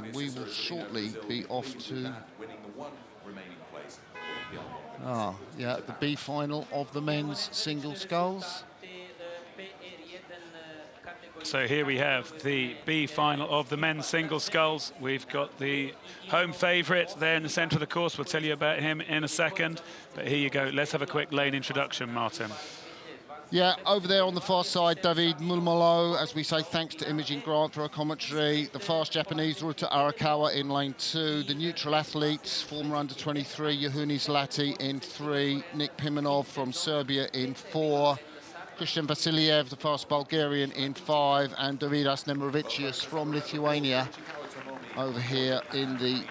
and we will shortly be off to the B final of the men's single sculls. So here we have the B final of the men's single sculls. We've got the home favourite there in the centre of the course. We'll tell you about him in a second. But here you go. Let's have a quick lane introduction, Martin. Yeah, over there on the far side, David Mulmolo, as we say, thanks to Imogen Grant for her commentary. The fast Japanese, Ruta Arakawa in lane 2. The neutral athletes, former under-23, Yehuni Zlati in 3. Nick Pimenov from Serbia in 4. Christian Vasiliev, the fast Bulgarian, in 5. And Davidas Nemrovicius from Lithuania over here in the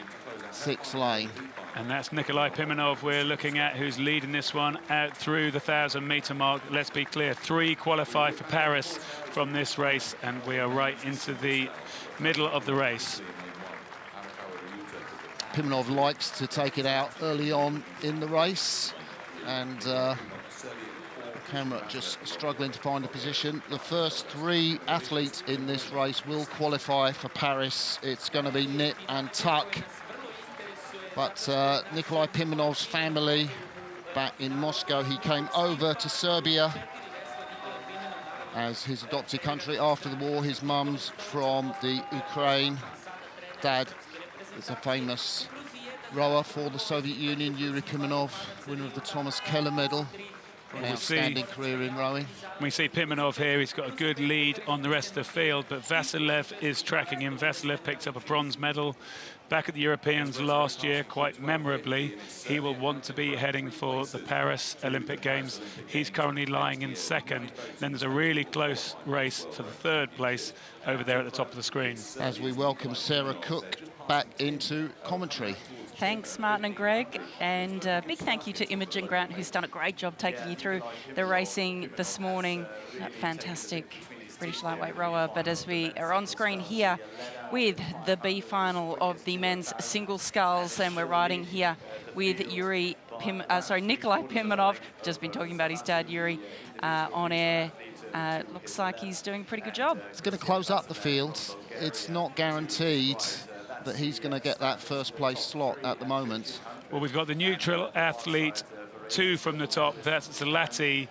6th lane. And that's Nikolai Pimenov we're looking at, who's leading this one out through the 1,000-metre mark. Let's be clear, 3 qualify for Paris from this race, and we are right into the middle of the race. Pimenov likes to take it out early on in the race, and the camera just struggling to find a position. The first 3 athletes in this race will qualify for Paris. It's going to be Nip and Tuck. But Nikolai Pimenov's family back in Moscow, he came over to Serbia as his adopted country after the war. His mum's from the Ukraine. Dad is a famous rower for the Soviet Union, Yuri Pimenov, winner of the Thomas Keller Medal. An outstanding career in rowing. We see Pimenov here, he's got a good lead on the rest of the field, but Vasilev is tracking him. Vasilev picked up a bronze medal back at the Europeans last year, quite memorably. He will want to be heading for the Paris Olympic Games. He's currently lying in 2nd. Then there's a really close race for the 3rd place over there at the top of the screen. As we welcome Sarah Cook back into commentary. Thanks, Martin and Greg, and a big thank you to Imogen Grant, who's done a great job taking you through the racing this morning. That fantastic British lightweight rower. But as we are on screen here with the B final of the men's single sculls, and we're riding here with Nikolai Pimenov. Just been talking about his dad, Yuri, on air. Looks like he's doing a pretty good job. It's going to close up the field. It's not guaranteed that he's going to get that 1st place slot at the moment. Well, we've got the neutral athlete, 2 from the top. That's Zlati,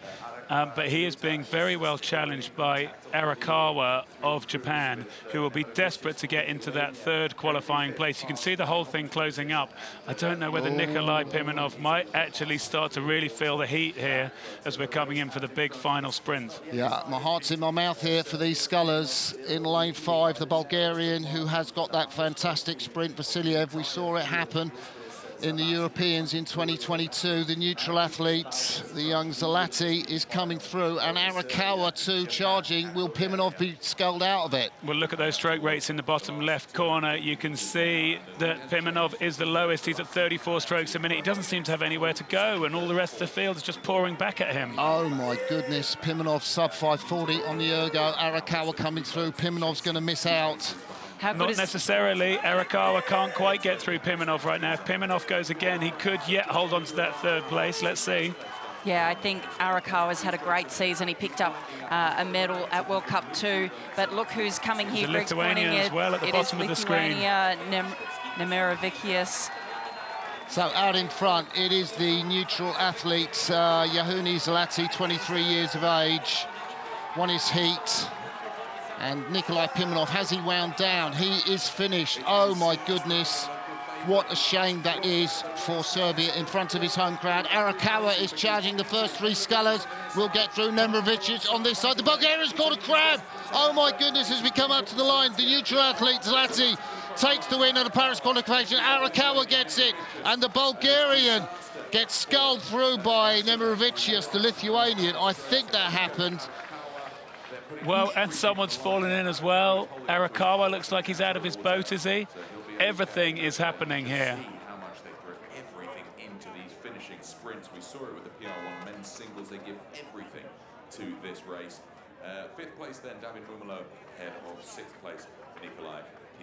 but he is being very well challenged by Arakawa of Japan, who will be desperate to get into that 3rd qualifying place. You can see the whole thing closing up. I don't know whether Nikolai Pimenov might actually start to really feel the heat here as we're coming in for the big final sprint. Yeah, my heart's in my mouth here for these scullers. In lane 5, the Bulgarian, who has got that fantastic sprint, Vasiliev. We saw it happen in the Europeans in 2022. The neutral athlete, the young Zlati, is coming through, and Arakawa too charging. Will Pimenov be sculled out of it? Well, look at those stroke rates in the bottom left corner. You can see that Pimenov is the lowest. He's at 34 strokes a minute. He doesn't seem to have anywhere to go, and all the rest of the field is just pouring back at him. Oh my goodness, Pimenov sub 540 on the ergo. Arakawa coming through. Pimenov's going to miss out. Not necessarily. Arakawa can't quite get through Pimenov right now. If Pimenov goes again, he could yet hold on to that 3rd place. Let's see. Yeah, I think Arakawa's had a great season. He picked up a medal at World Cup 2. But look who's coming here. Greg's Lithuanian as well at the bottom of the screen. Nemrovicius. So out in front, it is the neutral athletes, Yehuni Zlati, 23 years of age, won his heat. And Nikolai Pimenov, has he wound down? He is finished. Oh my goodness. What a shame that is for Serbia in front of his home crowd. Arakawa is charging the first 3 scullers. We'll get through. Nemrovicius on this side. The Bulgarian's caught a crab. Oh my goodness, as we come up to the line, the neutral athlete Zlati takes the win at the Paris qualification. Arakawa gets it, and the Bulgarian gets sculled through by Nemrovicius, the Lithuanian. I think that happened. Well, and someone's fallen in as well. Arakawa looks like he's out of his boat, is he? Everything is happening here. How much they throw everything into these finishing sprints. We saw it with the PR1 men's singles. They give everything to this race. 5th place then, David Mulmolo, ahead of 6th place, Nikolai